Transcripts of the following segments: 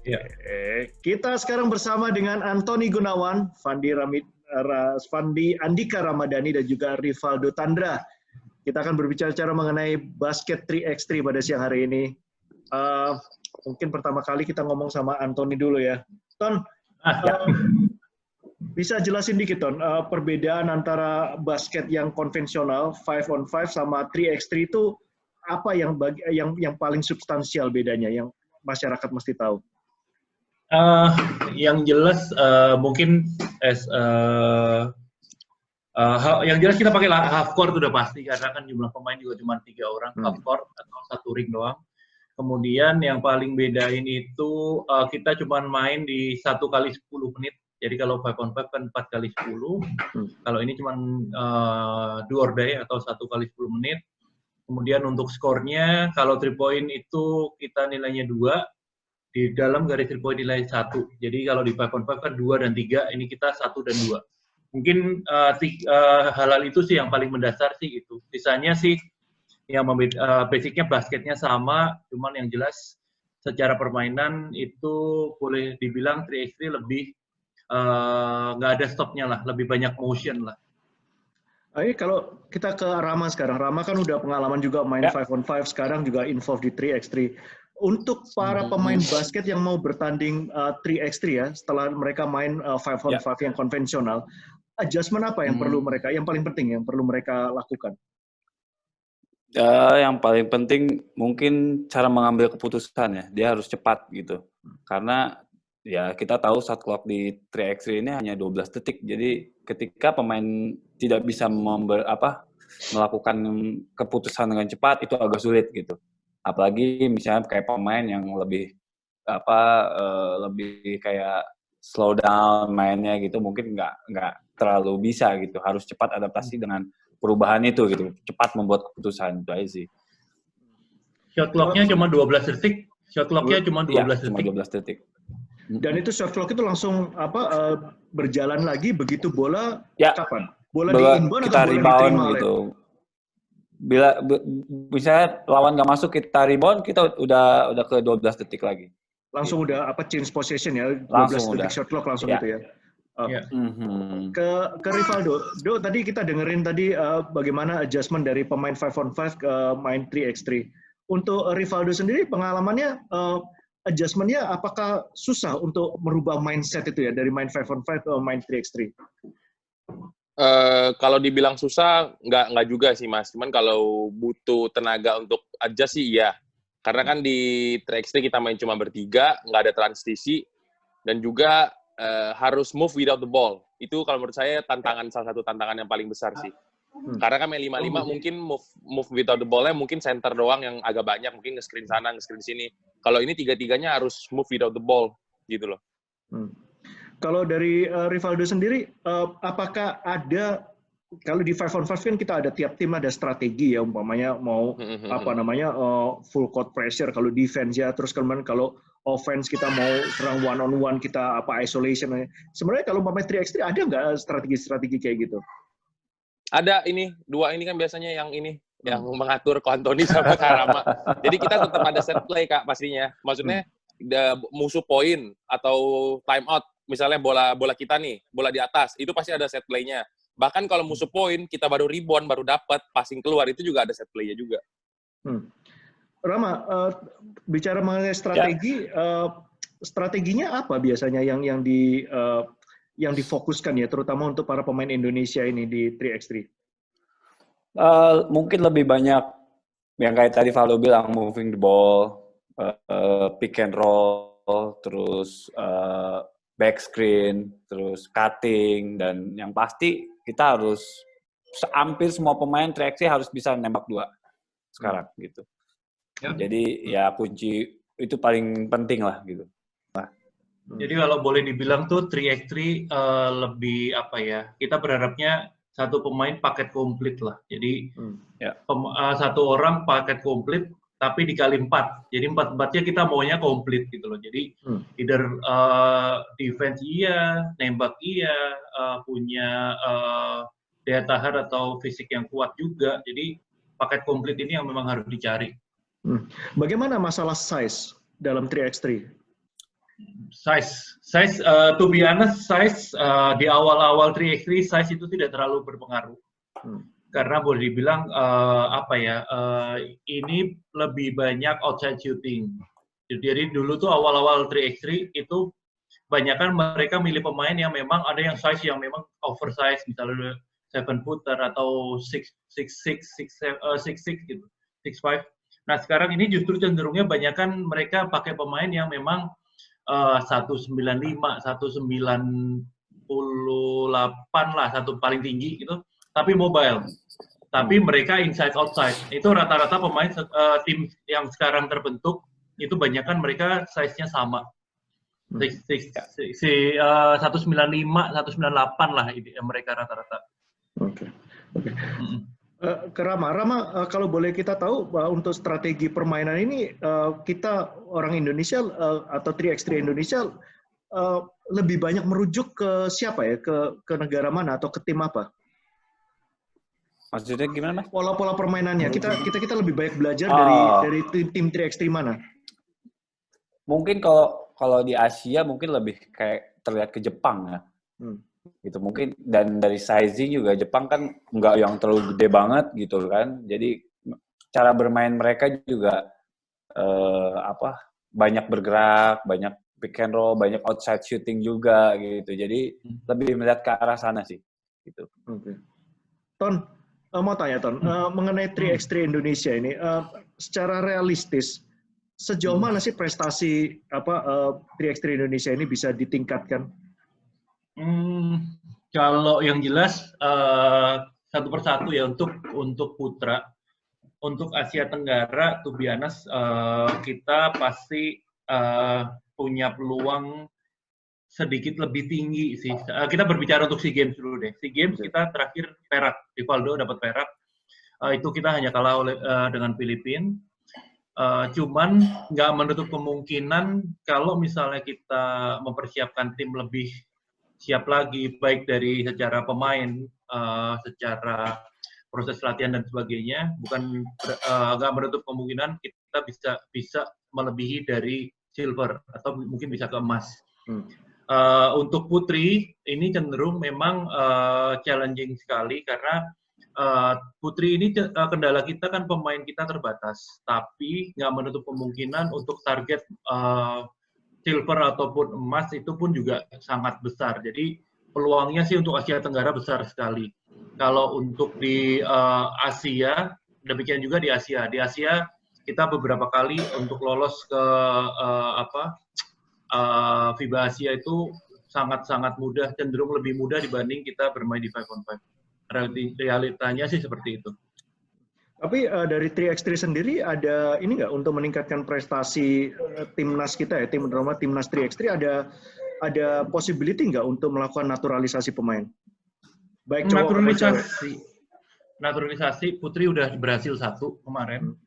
Ya. Kita sekarang bersama dengan Antoni Gunawan, Fandi Andika Ramadhani, dan juga Rivaldo Tandra. Kita akan berbicara mengenai basket 3x3 pada siang hari ini. Mungkin pertama kali kita ngomong sama Antoni dulu ya. Ton, bisa jelasin dikit, Ton, perbedaan antara basket yang konvensional 5-on-5 sama 3x3 itu apa yang paling substansial bedanya yang masyarakat mesti tahu? Yang jelas mungkin yang jelas kita pakai half court udah pasti karena kan jumlah pemain juga cuma 3 orang half court atau 1 ring doang. Kemudian yang paling bedain itu kita cuma main di 1 kali 10 menit. Jadi kalau 5-on-5 kan 4 kali 10. Kalau ini cuma do or die atau 1 kali 10 menit. Kemudian untuk skornya kalau 3 point itu kita nilainya 2. Di dalam garis 3 point nilai 1. Jadi kalau di 5-on-5 kan 2 dan 3, ini kita 1 dan 2. Mungkin hal-hal itu sih yang paling mendasar sih gitu. Sisanya sih yang basicnya basketnya sama, cuman yang jelas secara permainan itu boleh dibilang 3x3 lebih nggak ada stopnya lah, lebih banyak motion lah. Kalau kita ke Rama sekarang, Rama kan udah pengalaman juga main 5-on-5, sekarang juga involved di 3x3. Untuk para pemain basket yang mau bertanding 3x3 ya, setelah mereka main 5-on-5 yang konvensional, adjustment apa yang perlu mereka, yang paling penting yang perlu mereka lakukan? Yang paling penting mungkin cara mengambil keputusan ya, dia harus cepat gitu. Karena ya kita tahu shot clock di 3x3 ini hanya 12 detik, jadi ketika pemain tidak bisa melakukan keputusan dengan cepat itu agak sulit gitu. Apalagi misalnya kayak pemain yang lebih lebih kayak slow down mainnya gitu, mungkin nggak terlalu bisa gitu. Harus cepat adaptasi dengan perubahan itu gitu, cepat membuat keputusan, itu aja sih. Shot clock-nya cuma 12 detik. Shot clock-nya cuma 12 detik. Cuma 12 detik. Dan itu shot clock itu langsung berjalan lagi begitu bola kapan? Bola di inbound atau bola diterima gitu. Bila misalnya lawan nggak masuk kita rebound, kita udah ke 12 detik lagi. Langsung gitu. Udah change possession ya, 12 langsung detik udah. Shot clock langsung gitu ya. Ke Rivaldo, tadi kita dengerin tadi bagaimana adjustment dari pemain 5-on-5 ke main 3x3. Untuk Rivaldo sendiri pengalamannya adjustment-nya apakah susah untuk merubah mindset itu ya dari main 5-on-5 ke main 3x3? Kalau dibilang susah, nggak juga sih Mas. Cuman kalau butuh tenaga untuk adjust sih iya. Karena kan di 3x3 kita main cuma bertiga, nggak ada transisi, dan juga harus move without the ball. Itu kalau menurut saya salah satu tantangan yang paling besar sih. Karena kan main 5-5 mungkin move without the ball-nya mungkin center doang yang agak banyak, mungkin nge-screen sana, nge-screen sini. Kalau ini tiga-tiganya harus move without the ball, gitu loh. Kalau dari Rivaldo sendiri, apakah ada, kalau di 5-on-5 kan kita ada tiap tim ada strategi ya, umpamanya mau full court pressure kalau defense ya, terus kemudian kalau offense kita mau serang one-on-one, kita isolation. Sebenarnya kalau umpamanya 3x3 ada nggak strategi-strategi kayak gitu? Ada dua ini kan biasanya yang mengatur Ko Antoni sama Kak Rama. Jadi kita tetap ada set play Kak pastinya. Maksudnya musuh poin atau time out, misalnya bola kita nih, bola di atas, itu pasti ada set play-nya. Bahkan kalau musuh poin, kita baru rebound, baru dapat passing keluar, itu juga ada set play-nya juga. Rama, bicara mengenai strategi, strateginya apa biasanya yang difokuskan ya, terutama untuk para pemain Indonesia ini di 3x3? Mungkin lebih banyak yang kayak tadi Valdo bilang, moving the ball, pick and roll, terus back screen, terus cutting, dan yang pasti kita harus hampir semua pemain 3x3 harus bisa nembak 2 sekarang gitu. Jadi ya kunci itu paling penting lah gitu. Jadi kalau boleh dibilang tuh 3x3 lebih kita berharapnya satu pemain paket komplit lah. Jadi satu orang paket komplit tapi dikali 4. Jadi 4-4-nya kita maunya komplit gitu loh. Jadi either defense iya, nembak iya, punya daya tahan atau fisik yang kuat juga. Jadi paket komplit ini yang memang harus dicari. Bagaimana masalah size dalam 3x3? Size, to be honest, size di awal-awal 3x3 size itu tidak terlalu berpengaruh. Karena boleh dibilang ini lebih banyak outside shooting. Jadi dulu tuh awal-awal 3x3 itu banyakan mereka milih pemain yang memang ada yang size yang memang oversize, misalnya 7-footer atau 6'6", 6'6" gitu, 6'5". Nah sekarang ini justru cenderungnya banyakan mereka pakai pemain yang memang 195, 198 lah, satu paling tinggi gitu, tapi mobile. Tapi mereka inside outside. Itu rata-rata pemain tim yang sekarang terbentuk itu banyakan mereka size-nya sama. 195, 198 lah mereka rata-rata. Oke. Ke Rama, kalau boleh kita tahu untuk strategi permainan ini kita orang Indonesia atau 3x3 Indonesia lebih banyak merujuk ke siapa ya? Ke negara mana atau ke tim apa? Maksudnya gimana, Mas? Pola-pola permainannya. Kita lebih banyak belajar dari tim 3x3 mana? Mungkin kalau di Asia mungkin lebih kayak terlihat ke Jepang ya. Gitu mungkin, dan dari sizing juga Jepang kan nggak yang terlalu gede banget gitu kan. Jadi cara bermain mereka juga banyak bergerak, banyak pick and roll, banyak outside shooting juga gitu. Jadi lebih melihat ke arah sana sih gitu. Oke. Ton, mau tanya Ton, mengenai 3x3 Indonesia ini secara realistis sejauh mana sih prestasi 3x3 Indonesia ini bisa ditingkatkan? Kalau yang jelas satu persatu ya untuk putra, untuk Asia Tenggara, to be honest, kita pasti punya peluang sedikit lebih tinggi sih. Kita berbicara untuk SEA Games dulu deh. SEA Games kita terakhir perak, Rivaldo dapat perak. Itu kita hanya kalah dengan Filipina. Cuman nggak menutup kemungkinan kalau misalnya kita mempersiapkan tim lebih siap lagi, baik dari secara pemain, secara proses latihan dan sebagainya, nggak menutup kemungkinan kita bisa melebihi dari silver atau mungkin bisa ke emas. Untuk putri ini cenderung memang challenging sekali karena putri ini kendala kita kan pemain kita terbatas, tapi nggak menutup kemungkinan untuk target silver ataupun emas itu pun juga sangat besar. Jadi peluangnya sih untuk Asia Tenggara besar sekali. Kalau untuk di Asia, demikian juga di Asia. Di Asia kita beberapa kali untuk lolos ke FIBA Asia itu sangat-sangat mudah, cenderung lebih mudah dibanding kita bermain di 5-on-5. Realitanya sih seperti itu. Tapi dari 3x3 sendiri ada ini nggak untuk meningkatkan prestasi timnas kita ya, timnas 3x3 ada possibility nggak untuk melakukan naturalisasi pemain? Baik cowok naturalisasi putri udah berhasil 1 kemarin.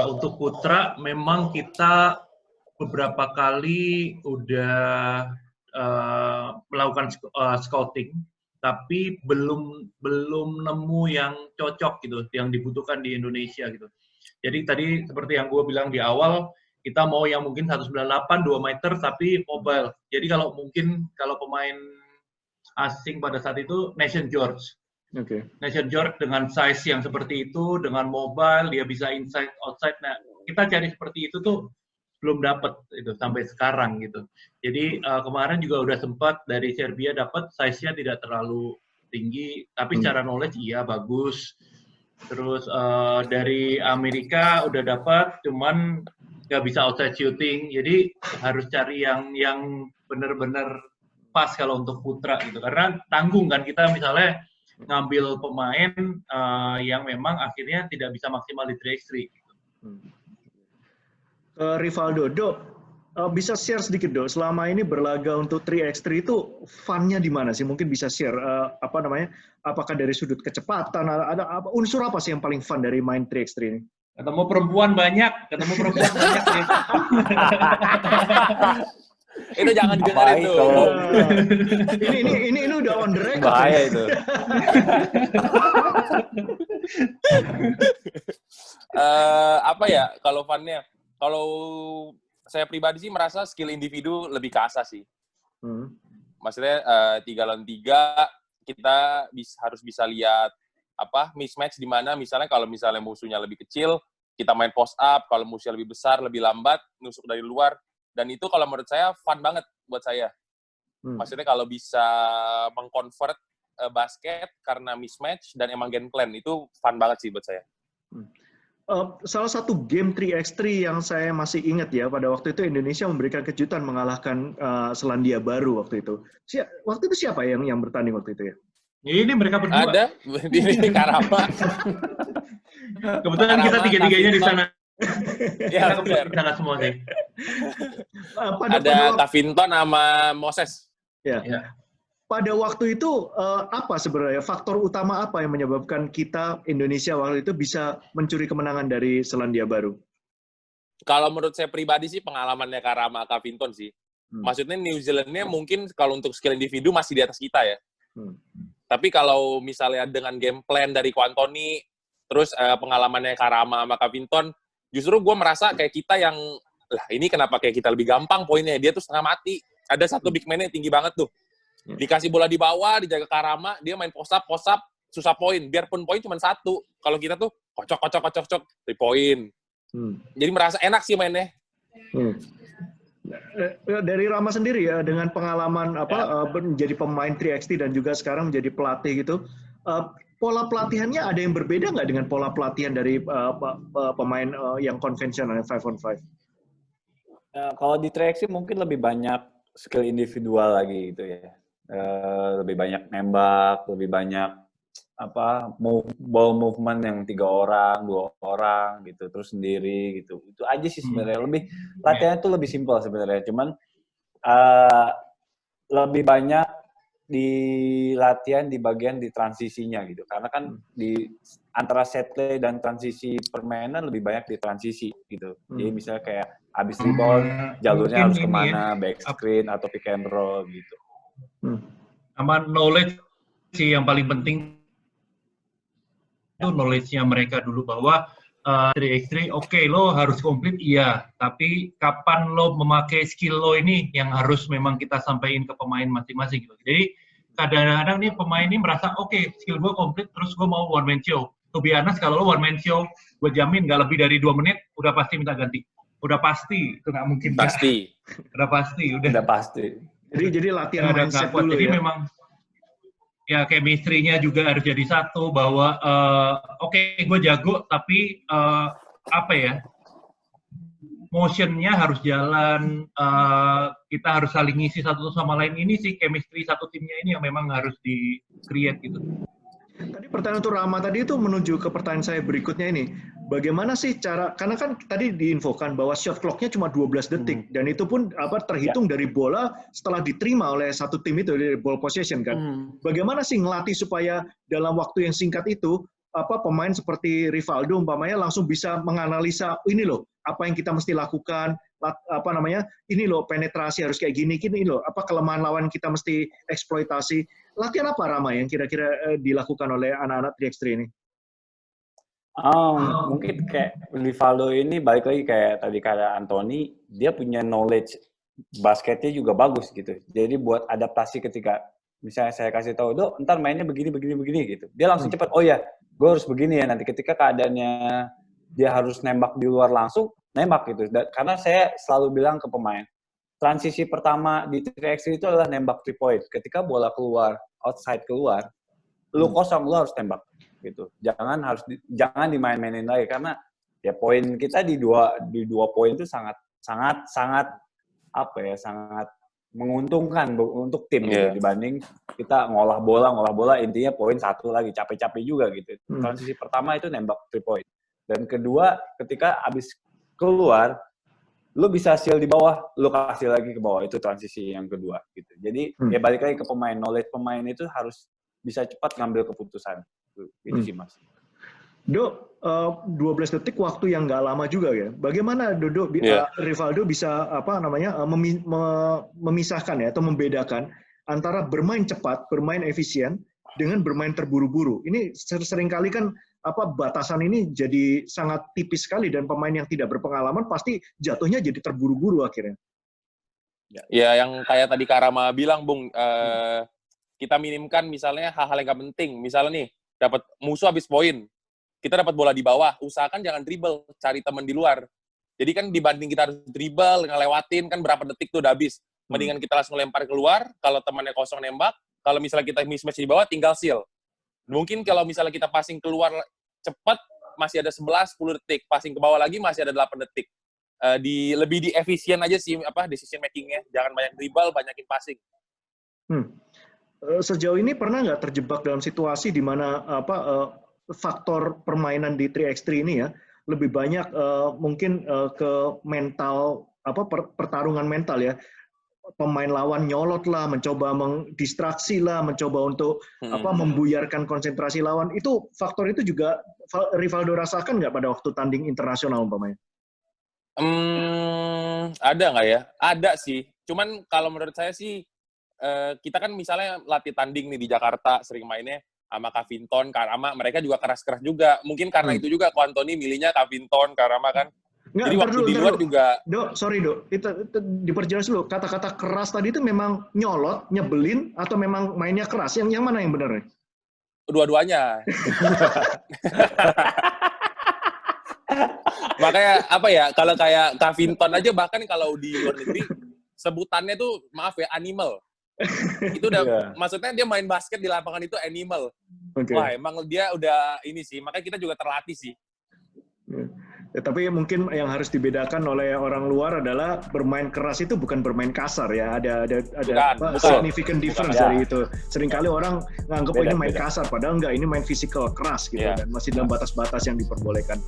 Untuk putra memang kita beberapa kali udah melakukan scouting, tapi belum nemu yang cocok gitu, yang dibutuhkan di Indonesia gitu. Jadi tadi seperti yang gue bilang di awal, kita mau yang mungkin 198, 2 meter, tapi mobile. Jadi kalau pemain asing pada saat itu, Nation George. Nation George dengan size yang seperti itu, dengan mobile, dia bisa inside, outside. Nah, kita cari seperti itu tuh belum dapat itu sampai sekarang gitu. Jadi kemarin juga udah sempat dari Serbia dapat, size-nya tidak terlalu tinggi, tapi secara knowledge iya bagus. Terus dari Amerika udah dapat, cuman nggak bisa outside shooting. Jadi harus cari yang benar-benar pas kalau untuk putra gitu. Karena tanggung kan kita misalnya ngambil pemain yang memang akhirnya tidak bisa maksimal di 3x3 gitu. Rivaldo, bisa share sedikit Dok, selama ini berlaga untuk 3x3 itu fun-nya di mana sih? Mungkin bisa share apakah dari sudut kecepatan, ada unsur apa sih yang paling fun dari main 3x3 ini? Ketemu perempuan banyak nih. Itu jangan dengerin tuh. Ini udah on the record. Bahaya itu. Apa ya kalau fun-nya? Kalau saya pribadi sih merasa skill individu lebih keasah sih. Maksudnya 3 lawan 3 kita harus bisa lihat mismatch di mana misalnya kalau misalnya musuhnya lebih kecil, kita main post up, kalau musuhnya lebih besar, lebih lambat, nusuk dari luar. Dan itu kalau menurut saya fun banget buat saya. Maksudnya kalau bisa mengconvert basket karena mismatch dan emang game plan, itu fun banget sih buat saya. Salah satu game 3x3 yang saya masih ingat ya, pada waktu itu Indonesia memberikan kejutan mengalahkan Selandia Baru waktu itu. Waktu itu siapa yang bertanding waktu itu ya? Ini mereka berdua. Ada di Karama. Kebetulan kita tiga-tiganya di sana. Ya, kita di sana semua sih. Ada Kavinton sama Moses. Ya. Pada waktu itu apa sebenarnya faktor utama apa yang menyebabkan kita Indonesia waktu itu bisa mencuri kemenangan dari Selandia Baru? Kalau menurut saya pribadi sih pengalamannya Karama Kavinton sih. Maksudnya New Zealand-nya mungkin kalau untuk skill individu masih di atas kita ya. Tapi kalau misalnya dengan game plan dari Ko Antony, terus pengalamannya Karama sama Kavinton, justru gue merasa kayak kita yang, lah ini kenapa kayak kita lebih gampang poinnya, dia tuh setengah mati. Ada satu big man-nya tinggi banget tuh. Dikasih bola di bawah, dijaga Karama, dia main post up, susah poin. Biarpun poin cuma 1. Kalau kita tuh kocok, 3 poin. Jadi merasa enak sih mainnya. Dari Rama sendiri ya, dengan pengalaman menjadi pemain 3x3 dan juga sekarang menjadi pelatih gitu, pola pelatihannya ada yang berbeda nggak dengan pola pelatihan dari pemain yang konvensional 5-on-5? Kalau di 3x3 mungkin lebih banyak skill individual lagi gitu ya. Lebih banyak nembak, lebih banyak ball movement yang 3 orang, 2 orang gitu, terus sendiri gitu. Itu aja sih sebenarnya. Lebih latihannya tuh lebih simpel sebenarnya. Cuman lebih banyak di latihan di bagian di transisinya gitu. Karena kan di antara set play dan transisi permainan lebih banyak di transisi gitu. Jadi misalnya kayak habis rebound, jalurnya harus kemana, back screen atau pick and roll gitu. Sama knowledge sih yang paling penting itu knowledge-nya mereka dulu bahwa 3x3 oke, lo harus komplit iya, tapi kapan lo memakai skill lo ini yang harus memang kita sampaikan ke pemain masing-masing gitu. Jadi kadang-kadang nih pemain ini merasa oke, skill gue komplit terus gue mau one man show. To be honest, kalau lo one man show, gue jamin nggak lebih dari 2 menit udah pasti minta ganti. Udah pasti, itu nggak mungkin. Pasti. Udah pasti. Udah pasti. Jadi latihan mindset dulu jadi ya. Memang ya chemistry-nya juga harus jadi satu bahwa oke, gue jago tapi motion-nya harus jalan, kita harus saling ngisi satu sama lain. Ini sih chemistry satu timnya ini yang memang harus di-create gitu. Tadi pertanyaan untuk Rama tadi itu menuju ke pertanyaan saya berikutnya ini. Bagaimana sih cara, karena kan tadi diinfokan bahwa shot clock-nya cuma 12 detik, dan itu pun terhitung dari bola setelah diterima oleh satu tim itu, dari ball possession kan. Bagaimana sih ngelatih supaya dalam waktu yang singkat itu, pemain seperti Rivaldo umpamanya langsung bisa menganalisa, ini loh, apa yang kita mesti lakukan, ini loh, penetrasi harus kayak gini loh, kelemahan lawan kita mesti eksploitasi. Latihan apa, Rama, yang kira-kira dilakukan oleh anak-anak 3x3 ini? Mungkin kayak Rivaldo ini balik lagi kayak tadi kata Antony, dia punya knowledge basketnya juga bagus gitu. Jadi buat adaptasi ketika misalnya saya kasih tahu, "Dok, ntar mainnya begini gitu." Dia langsung cepat, "Oh ya, gue harus begini ya." Nanti ketika keadaannya dia harus nembak di luar langsung, nembak gitu. Karena saya selalu bilang ke pemain, transisi pertama di 3x3 itu adalah nembak 3 point. Ketika bola keluar, outside keluar, lu kosong, lu harus tembak gitu. Jangan dimain-mainin lagi karena ya poin kita di dua poin itu sangat menguntungkan untuk tim gitu, dibanding kita ngolah bola intinya poin 1 lagi, capek-capek juga gitu. Transisi pertama itu nembak 3 point. Dan kedua, ketika abis keluar, lu bisa seal di bawah, lu kasih lagi ke bawah, itu transisi yang kedua gitu. Jadi ya balik lagi ke pemain, knowledge pemain itu harus bisa cepat ngambil keputusan. Itu sih, Mas. Do, 12 detik waktu yang nggak lama juga ya. Bagaimana Rivaldo bisa memisahkan ya atau membedakan antara bermain cepat, bermain efisien dengan bermain terburu-buru. Ini seringkali kan batasan ini jadi sangat tipis sekali dan pemain yang tidak berpengalaman pasti jatuhnya jadi terburu-buru akhirnya. Ya, yang kayak tadi Karama bilang, Bung, kita minimkan misalnya hal-hal yang gak penting. Misalnya nih, dapat musuh habis poin, kita dapat bola di bawah, usahakan jangan dribble, cari teman di luar. Jadi kan dibanding kita harus dribble, ngelewatin, kan berapa detik tuh udah habis. Mendingan kita langsung lempar keluar, kalau temannya kosong nembak, kalau misalnya kita mismatch di bawah, tinggal seal. Mungkin kalau misalnya kita passing keluar cepat, masih ada 11-10 detik. Passing ke bawah lagi masih ada 8 detik. Lebih di efisien aja sih decision making-nya. Jangan banyak dribble, banyakin passing. Sejauh ini pernah nggak terjebak dalam situasi di mana faktor permainan di 3x3 ini ya lebih banyak mungkin ke mental pertarungan mental ya. Pemain lawan nyolot lah, mencoba mendistraksi lah, mencoba untuk membuyarkan konsentrasi lawan. Itu faktor itu juga Rivaldo rasakan nggak pada waktu tanding internasional umpamanya? Ada nggak ya? Ada sih. Cuman kalau menurut saya sih kita kan misalnya latih tanding nih di Jakarta sering mainnya sama Kavinton, Karama, mereka juga keras-keras juga. Mungkin karena itu juga Ko Antoni milihnya Kavinton, Karama kan. Nggak, jadi waktu di luar juga. Sorry, itu diperjelas dulu. Kata-kata keras tadi itu memang nyolot, nyebelin, atau memang mainnya keras? Yang mana yang benar? Dua-duanya. Makanya kalau kayak Kavinton aja bahkan kalau di luar negeri sebutannya tuh maaf ya animal. Itu udah maksudnya dia main basket di lapangan itu animal. Okay. Wah, emang dia udah ini sih. Makanya kita juga terlatih sih. Ya, tapi mungkin yang harus dibedakan oleh orang luar adalah bermain keras itu bukan bermain kasar ya. Ada significant difference dari itu. Seringkali orang nganggap ini main kasar, padahal enggak, ini main physical keras gitu dan masih dalam batas-batas yang diperbolehkan.